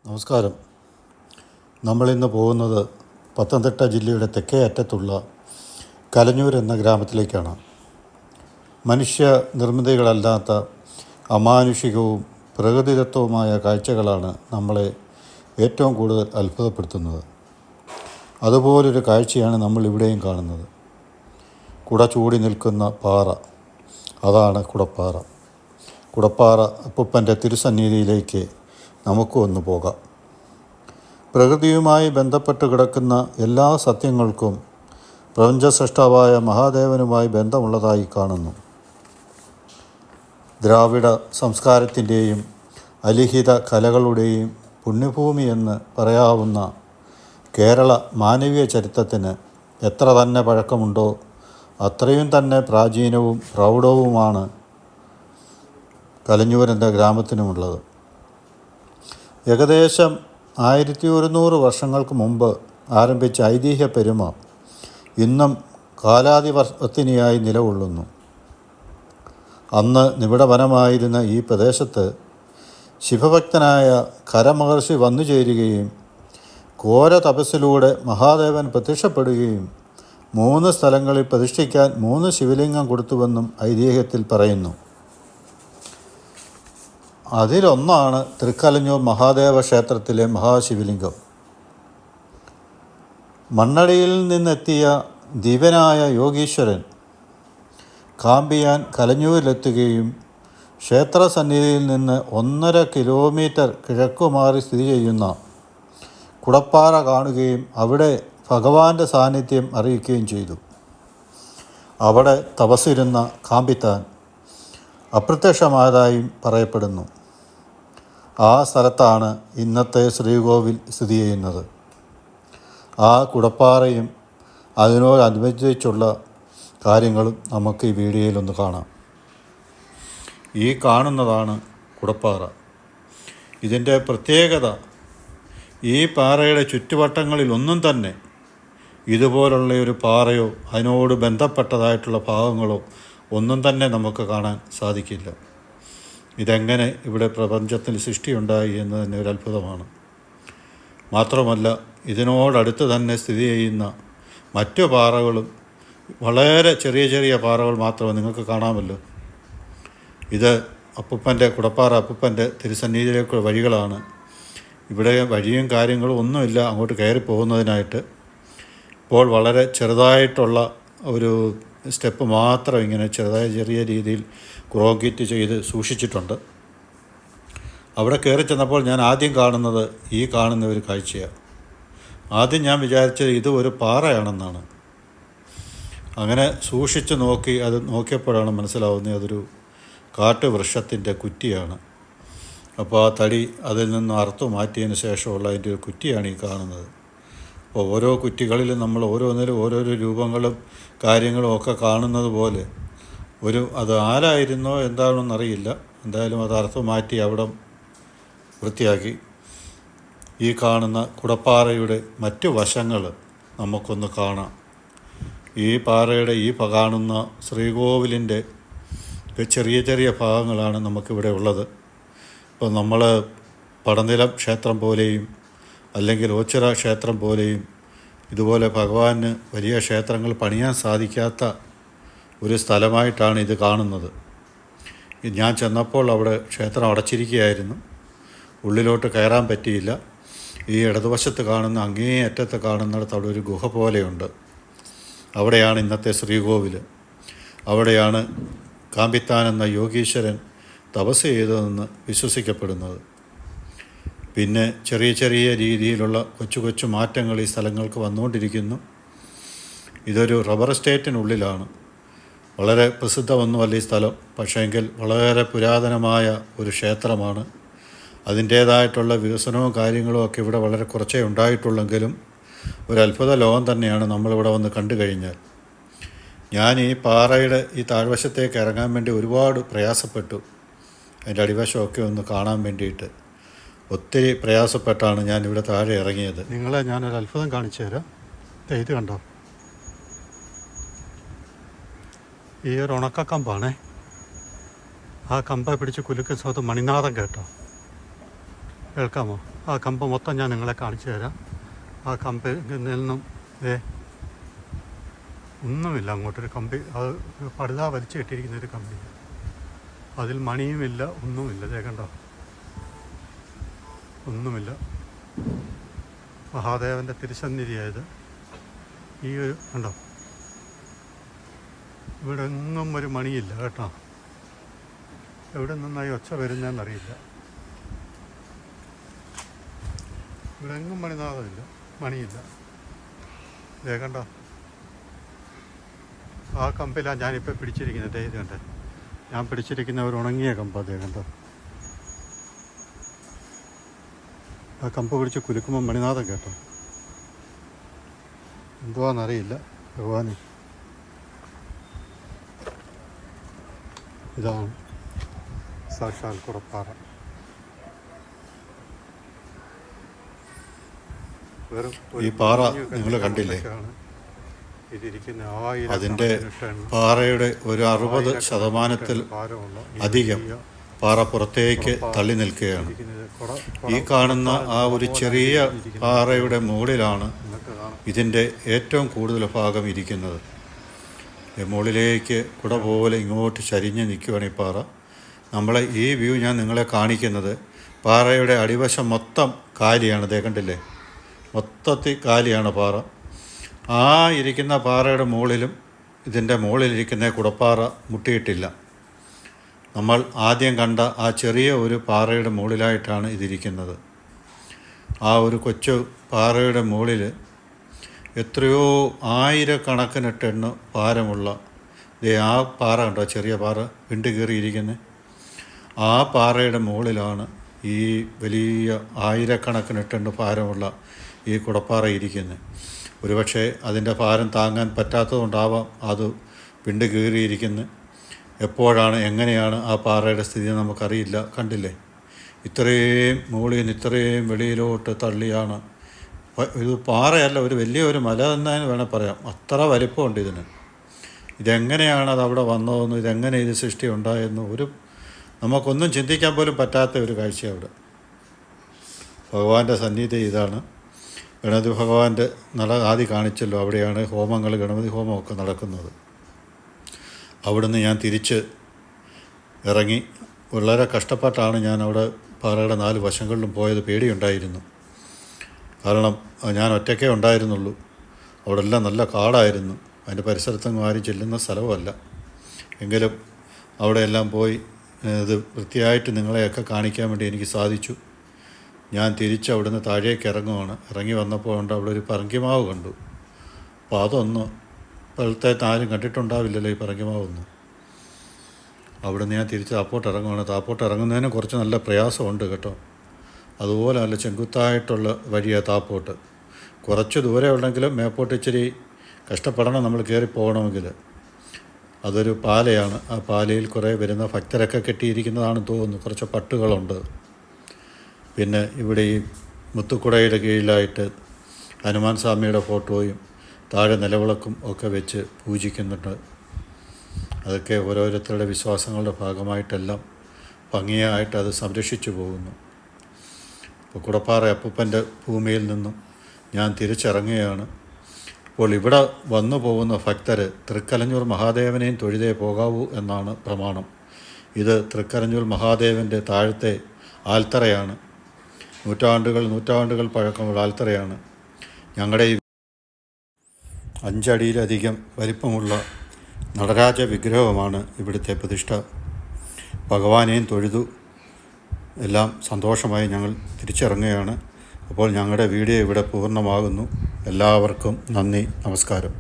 നമസ്കാരം. നമ്മളിന്ന് പോകുന്നത് പത്തനംതിട്ട ജില്ലയുടെ തെക്കേ അറ്റത്തുള്ള കലഞ്ഞൂർ എന്ന ഗ്രാമത്തിലേക്കാണ്. മനുഷ്യ നിർമ്മിതികളല്ലാത്ത അമാനുഷികവും പ്രകൃതിദത്തവുമായ കാഴ്ചകളാണ് നമ്മളെ ഏറ്റവും കൂടുതൽ അത്ഭുതപ്പെടുത്തുന്നത്. അതുപോലൊരു കാഴ്ചയാണ് നമ്മൾ ഇവിടെയും കാണുന്നത്. കുട ചൂടി നിൽക്കുന്ന പാറ, അതാണ് കുടപ്പാറ. കുടപ്പാറ അപ്പൂപ്പൻ്റെ തിരുസന്നിധിയിലേക്ക് നമുക്കും ഒന്ന് പോകാം. പ്രകൃതിയുമായി ബന്ധപ്പെട്ട് കിടക്കുന്ന എല്ലാ സത്യങ്ങൾക്കും പ്രപഞ്ചസൃഷ്ടാവായ മഹാദേവനുമായി ബന്ധമുള്ളതായി കാണുന്നു. ദ്രാവിഡ സംസ്കാരത്തിൻ്റെയും അലിഖിത കലകളുടെയും പുണ്യഭൂമി എന്ന് പറയാവുന്ന കേരള മാനവീയ ചരിത്രത്തിന് എത്ര തന്നെ പഴക്കമുണ്ടോ അത്രയും തന്നെ പ്രാചീനവും പ്രൗഢവുമാണ് കലഞ്ഞൂരെന്ന ഗ്രാമത്തിനുമുള്ളത്. ഏകദേശം 1100 വർഷങ്ങൾക്ക് മുമ്പ് ആരംഭിച്ച ഐതിഹ്യ പെരുമ ഇന്നും കാലാതിവർത്തിനിയായി നിലകൊള്ളുന്നു. അന്ന് നിബിഡവനമായിരുന്ന ഈ പ്രദേശത്ത് ശിവഭക്തനായ ഖരമഹർഷി വന്നു ചേരുകയും ഘോര തപസ്സിലൂടെ മഹാദേവൻ പ്രത്യക്ഷപ്പെടുകയും 3 സ്ഥലങ്ങളിൽ പ്രതിഷ്ഠിക്കാൻ 3 ശിവലിംഗം കൊടുത്തുവെന്നും ഐതിഹ്യത്തിൽ പറയുന്നു. അതിലൊന്നാണ് തൃക്കലഞ്ഞൂർ മഹാദേവ ക്ഷേത്രത്തിലെ മഹാശിവലിംഗം. മണ്ണടിയിൽ നിന്നെത്തിയ ദിവ്യനായ യോഗീശ്വരൻ കാമ്പിയാൻ കലഞ്ഞൂരിലെത്തുകയും ക്ഷേത്രസന്നിധിയിൽ നിന്ന് 1.5 കിലോമീറ്റർ കിഴക്കുമാറി സ്ഥിതി ചെയ്യുന്ന കുടപ്പാറ കാണുകയും അവിടെ ഭഗവാന്റെ സാന്നിധ്യം അറിയിക്കുകയും ചെയ്തു. അവിടെ തപസ്സിരുന്ന കാമ്പിത്താൻ അപ്രത്യക്ഷമായതായും പറയപ്പെടുന്നു. ആ സ്ഥലത്താണ് ഇന്നത്തെ ശ്രീകോവിൽ സ്ഥിതി ചെയ്യുന്നത്. ആ കുടപ്പാറയും അതിനോടനുബന്ധിച്ചുള്ള കാര്യങ്ങളും നമുക്ക് ഈ വീഡിയോയിലൊന്ന് കാണാം. ഈ കാണുന്നതാണ് കുടപ്പാറ. ഇതിൻ്റെ പ്രത്യേകത, ഈ പാറയുടെ ചുറ്റുവട്ടങ്ങളിലൊന്നും തന്നെ ഇതുപോലുള്ള ഒരു പാറയോ അതിനോട് ബന്ധപ്പെട്ടതായിട്ടുള്ള ഭാഗങ്ങളോ ഒന്നും തന്നെ നമുക്ക് കാണാൻ സാധിക്കില്ല. ഇതെങ്ങനെ ഇവിടെ പ്രപഞ്ചത്തിൽ സൃഷ്ടിയുണ്ടായി എന്ന് തന്നെ ഒരു അത്ഭുതമാണ്. മാത്രമല്ല, ഇതിനോടടുത്ത് തന്നെ സ്ഥിതി ചെയ്യുന്ന മറ്റു പാറകളും വളരെ ചെറിയ ചെറിയ പാറകൾ മാത്രമേ നിങ്ങൾക്ക് കാണാമല്ലോ. ഇത് കുടപ്പാറ അപ്പൂപ്പൻ്റെ തിരുസന്നിധിയിലേക്കുള്ള വഴികളാണ്. ഇവിടെ വഴിയും കാര്യങ്ങളും ഒന്നുമില്ല അങ്ങോട്ട് കയറി പോകുന്നതിനായിട്ട്. ഇപ്പോൾ വളരെ ചെറുതായിട്ടുള്ള ഒരു സ്റ്റെപ്പ് മാത്രം ഇങ്ങനെ ചെറിയ രീതിയിൽ ക്രോങ്കിറ്റ് ചെയ്ത് സൂക്ഷിച്ചിട്ടുണ്ട്. അവിടെ കയറി ചെന്നപ്പോൾ ഞാൻ ആദ്യം കാണുന്നത് ഈ കാണുന്ന ഒരു കാഴ്ചയാണ്. ആദ്യം ഞാൻ വിചാരിച്ചത് ഇത് ഒരു പാറയാണെന്നാണ്. അങ്ങനെ സൂക്ഷിച്ച് നോക്കിയപ്പോഴാണ് മനസ്സിലാവുന്നത് അതൊരു കാട്ടുവൃക്ഷത്തിൻ്റെ കുറ്റിയാണ്. അപ്പോൾ ആ തടി അതിൽ നിന്ന് അറുത്തു മാറ്റിയതിന് ശേഷമുള്ള അതിൻ്റെ ഒരു കുറ്റിയാണ് ഈ കാണുന്നത്. അപ്പോൾ ഓരോ കുറ്റികളിലും നമ്മൾ ഓരോന്നിലും ഓരോരോ രൂപങ്ങളും കാര്യങ്ങളും ഒക്കെ കാണുന്നത് പോലെ അത് ആരായിരുന്നോ എന്താണെന്നറിയില്ല. എന്തായാലും അത് അറുത്തു മാറ്റി അവിടെ വൃത്തിയാക്കി. ഈ കാണുന്ന കുടപ്പാറയുടെ മറ്റു വശങ്ങൾ നമുക്കൊന്ന് കാണാം. ഈ പാറയുടെ ഈ കാണുന്ന ശ്രീകോവിലിൻ്റെ ചെറിയ ചെറിയ ഭാഗങ്ങളാണ് നമുക്കിവിടെ ഉള്ളത്. ഇപ്പോൾ നമ്മൾ പടനിലം ക്ഷേത്രം പോലെയും അല്ലെങ്കിൽ ഓച്ചിറ ക്ഷേത്രം പോലെയും ഇതുപോലെ ഭഗവാന് വലിയ ക്ഷേത്രങ്ങൾ പണിയാൻ സാധിക്കാത്ത ഒരു സ്ഥലമായിട്ടാണ് ഇത് കാണുന്നത്. ഞാൻ ചെന്നപ്പോൾ അവിടെ ക്ഷേത്രം അടച്ചിരിക്കുകയായിരുന്നു. ഉള്ളിലോട്ട് കയറാൻ പറ്റിയില്ല. ഈ ഇടതുവശത്ത് കാണുന്ന അങ്ങേ അറ്റത്ത് കാണുന്നിടത്ത് അവിടെ ഒരു ഗുഹ പോലെയുണ്ട്. അവിടെയാണ് ഇന്നത്തെ ശ്രീകോവിൽ. അവിടെയാണ് കാമ്പിത്താൻ എന്ന യോഗീശ്വരൻ തപസ് ചെയ്തതെന്ന് വിശ്വസിക്കപ്പെടുന്നത്. പിന്നെ ചെറിയ ചെറിയ രീതിയിലുള്ള കൊച്ചു കൊച്ചു മാറ്റങ്ങൾ ഈ സ്ഥലങ്ങൾക്ക് വന്നുകൊണ്ടിരിക്കുന്നു. ഇതൊരു റബ്ബർ എസ്റ്റേറ്റിനുള്ളിലാണ്. വളരെ പ്രസിദ്ധമൊന്നുമല്ല ഈ സ്ഥലം, പക്ഷേങ്കിൽ വളരെ പുരാതനമായ ഒരു ക്ഷേത്രമാണ്. അതിൻ്റേതായിട്ടുള്ള വികസനവും കാര്യങ്ങളും ഒക്കെ ഇവിടെ വളരെ കുറച്ചേ ഉണ്ടായിട്ടുള്ളെങ്കിലും ഒരു അത്ഭുത ലോകം തന്നെയാണ് നമ്മളിവിടെ വന്ന് കണ്ടു കഴിഞ്ഞാൽ. ഞാൻ ഈ പാറയുടെ ഈ താഴ്വശത്തേക്ക് ഇറങ്ങാൻ വേണ്ടി ഒരുപാട് പ്രയാസപ്പെട്ടു. അതിൻ്റെ അടിവശമൊക്കെ ഒന്ന് കാണാൻ വേണ്ടിയിട്ട് ഒത്തിരി പ്രയാസപ്പെട്ടാണ് ഞാൻ ഇവിടെ താഴെ ഇറങ്ങിയത്. നിങ്ങളെ ഞാനൊരു അത്ഭുതം കാണിച്ചു തരാം. ഇത് കണ്ടോ, ഈ ഒരു ഉണക്കക്കമ്പാണേ. ആ കമ്പ പിടിച്ച് കുലുക്കുന്ന സമയത്ത് മണിനാദം കേട്ടോ. കേൾക്കാമോ? ആ കമ്പ് മൊത്തം ഞാൻ നിങ്ങളെ കാണിച്ചു തരാം. ആ കമ്പിൽ നിന്നും ഒന്നുമില്ല, അങ്ങോട്ടൊരു കമ്പി, അത് പടുതാ വലിച്ചു കെട്ടിയിരിക്കുന്നൊരു കമ്പി, അതിൽ മണിയുമില്ല, ഒന്നുമില്ല. കണ്ടോ, ഒന്നുമില്ല. മഹാദേവൻ്റെ തിരുസന്നിധിയായത്. ഈ ഒരു കണ്ടോ, ഇവിടെ എങ്ങും ഒരു മണിയില്ല കേട്ടോ. എവിടെ നിന്നായി ഒച്ച വരുന്നതെന്നറിയില്ല. ഇവിടെ എങ്ങും മണിനാഥമില്ല, മണിയില്ല. കണ്ടോ, ആ കമ്പിലാണ് ഞാനിപ്പോൾ പിടിച്ചിരിക്കുന്നത്. ഇത് കണ്ടേ, ഞാൻ പിടിച്ചിരിക്കുന്ന ഒരു ഉണങ്ങിയ കമ്പ്. കണ്ടോ, ആ കമ്പ് പിടിച്ച് കുലുക്കുമ്പോൾ മണിനാഥം കേട്ടോ. എന്തുവാന്നറിയില്ല ഭഗവാന്. ഇതാണ് സാക്ഷാൽ കുടപ്പാറ. ഈ പാറ നിങ്ങൾ കണ്ടില്ലേ? അതിൻ്റെ പാറയുടെ ഒരു 60% അധികം പാറ പുറത്തേക്ക് തള്ളി നിൽക്കുകയാണ്. ഈ കാണുന്ന ആ ഒരു ചെറിയ പാറയുടെ മുകളിലാണ് ഇതിൻ്റെ ഏറ്റവും കൂടുതൽ ഭാഗം ഇരിക്കുന്നത്. മുകളിലേക്ക് കുട പോലെ ഇങ്ങോട്ട് ചരിഞ്ഞ് നിൽക്കുകയാണ് ഈ പാറ. നമ്മളെ ഈ വ്യൂ ഞാൻ നിങ്ങളെ കാണിക്കുന്നത് പാറയുടെ അടിവശം മൊത്തം കാലിയാണ്. കണ്ടില്ലേ, മൊത്തത്തിൽ കാലിയാണ് പാറ. ആ ഇരിക്കുന്ന പാറയുടെ മുകളിലും ഇതിൻ്റെ മുകളിലിരിക്കുന്ന കുടപ്പാറ മുട്ടിയിട്ടില്ല. നമ്മൾ ആദ്യം കണ്ട ആ ചെറിയ ഒരു പാറയുടെ മുകളിലായിട്ടാണ് ഇതിരിക്കുന്നത്. ആ ഒരു കൊച്ചു പാറയുടെ മുകളിൽ എത്രയോ ആയിരക്കണക്കിന് ടണ്ണ് ഭാരമുള്ള ആ പാറ കണ്ടോ, ചെറിയ പാറ വിണ്ട് കയറിയിരിക്കുന്നത്. ആ പാറയുടെ മുകളിലാണ് ഈ വലിയ ആയിരക്കണക്കിന് ടണ്ണ് ഭാരമുള്ള ഈ കുടപ്പാറ ഇരിക്കുന്നത്. ഒരുപക്ഷെ അതിൻ്റെ ഭാരം താങ്ങാൻ പറ്റാത്തതുകൊണ്ടാവാം അത് വിണ്ട് കീറിയിരിക്കുന്നത്. എപ്പോഴാണ് എങ്ങനെയാണ് ആ പാറയുടെ സ്ഥിതി നമുക്കറിയില്ല. കണ്ടില്ലേ, ഇത്രയും മുകളിൽ നിന്ന് ഇത്രയും വെളിയിലോട്ട് തള്ളിയാണ്. ഇത് പാറയല്ല, ഒരു വലിയൊരു മല തന്നെ വേണേൽ പറയാം. അത്ര വലിപ്പമുണ്ട് ഇതിന്. ഇതെങ്ങനെയാണ് അത് അവിടെ വന്നതെന്നും ഇതെങ്ങനെ ഇത് സൃഷ്ടി ഉണ്ടായെന്നും നമുക്കൊന്നും ചിന്തിക്കാൻ പോലും പറ്റാത്ത ഒരു കാഴ്ച അവിടെ. ഭഗവാന്റെ സന്നിധി ഇതാണ്. ഗണപതി ഭഗവാന്റെ ആദ്യം കാണിച്ചല്ലോ, അവിടെയാണ് ഹോമങ്ങൾ, ഗണപതി ഹോമമൊക്കെ നടക്കുന്നത്. അവിടുന്ന് ഞാൻ തിരിച്ച് ഇറങ്ങി. വളരെ കഷ്ടപ്പെട്ടാണ് ഞാൻ അവിടെ പാറയുടെ 4 വശങ്ങളിലും പോയത്. പേടിയുണ്ടായിരുന്നു, കാരണം ഞാൻ ഒറ്റയ്ക്കേ ഉണ്ടായിരുന്നുള്ളൂ. അവിടെ എല്ലാം നല്ല കാടായിരുന്നു. അതിൻ്റെ പരിസരത്തൊന്നും ആരും ചെല്ലുന്ന സ്ഥലവുമല്ല. എങ്കിലും അവിടെയെല്ലാം പോയി ഇത് വൃത്തിയായിട്ട് നിങ്ങളെയൊക്കെ കാണിക്കാൻ വേണ്ടി എനിക്ക് സാധിച്ചു. ഞാൻ തിരിച്ച് അവിടുന്ന് താഴേക്ക് ഇറങ്ങുവാണ്. ഇറങ്ങി വന്നപ്പോൾ ഉണ്ട് അവിടെ ഒരു പറങ്കിമാവ് കണ്ടു. അപ്പോൾ അതൊന്ന് ഇപ്പോഴത്തെ ആരും കണ്ടിട്ടുണ്ടാവില്ലല്ലോ ഈ പറങ്കിമാവൊന്നും. അവിടുന്ന് ഞാൻ തിരിച്ച് താപ്പോട്ട് ഇറങ്ങുവാണ്. താപ്പോട്ട് ഇറങ്ങുന്നതിന് കുറച്ച് നല്ല പ്രയാസമുണ്ട് കേട്ടോ. അതുപോലെ നല്ല ചെങ്കുത്തായിട്ടുള്ള വഴിയാണ് താപ്പോട്ട്. കുറച്ച് ദൂരെ ഉണ്ടെങ്കിലും മേപ്പോട്ട് ഇച്ചിരി കഷ്ടപ്പെടണം നമ്മൾ കയറി പോകണമെങ്കിൽ. അതൊരു പാലയാണ്. ആ പാലയിൽ കുറേ വരുന്ന ഭക്തരൊക്കെ കെട്ടിയിരിക്കുന്നതാണെന്ന് തോന്നുന്നു. കുറച്ച് പട്ടുകളുണ്ട്. പിന്നെ ഇവിടെ ഈ മുത്തുക്കുടയുടെ കീഴിലായിട്ട് ഹനുമാൻ സ്വാമിയുടെ ഫോട്ടോയും താഴെ നിലവിളക്കും ഒക്കെ വെച്ച് പൂജിക്കുന്നുണ്ട്. അതൊക്കെ ഓരോരുത്തരുടെ വിശ്വാസങ്ങളുടെ ഭാഗമായിട്ടെല്ലാം ഭംഗിയായിട്ട് അത് സംരക്ഷിച്ചു പോകുന്നു. ഇപ്പോൾ കുടപ്പാറ അപ്പൂപ്പൻ്റെ ഭൂമിയിൽ നിന്നും ഞാൻ തിരിച്ചിറങ്ങുകയാണ്. ഇപ്പോൾ ഇവിടെ വന്നു പോകുന്ന ഭക്തർ തൃക്കലഞ്ഞൂർ മഹാദേവനെയും തൊഴുതേ പോകാവൂ എന്നാണ് പ്രമാണം. ഇത് തൃക്കലഞ്ഞൂർ മഹാദേവൻ്റെ താഴത്തെ ആൽത്തറയാണ്. നൂറ്റാണ്ടുകൾ പഴക്കമുള്ള ആൽത്തറയാണ്. ഞങ്ങളുടെ ഈ 5 അടിയിലധികം വലിപ്പമുള്ള നടരാജ വിഗ്രഹമാണ് ഇവിടുത്തെ പ്രതിഷ്ഠ. ഭഗവാനെയും തൊഴുതു എല്ലാം സന്തോഷമായി ഞങ്ങൾ തിരിച്ചിറങ്ങുകയാണ്. അപ്പോൾ ഞങ്ങളുടെ വീഡിയോ ഇവിടെ പൂർണ്ണമാകുന്നു. എല്ലാവർക്കും നന്ദി, നമസ്കാരം.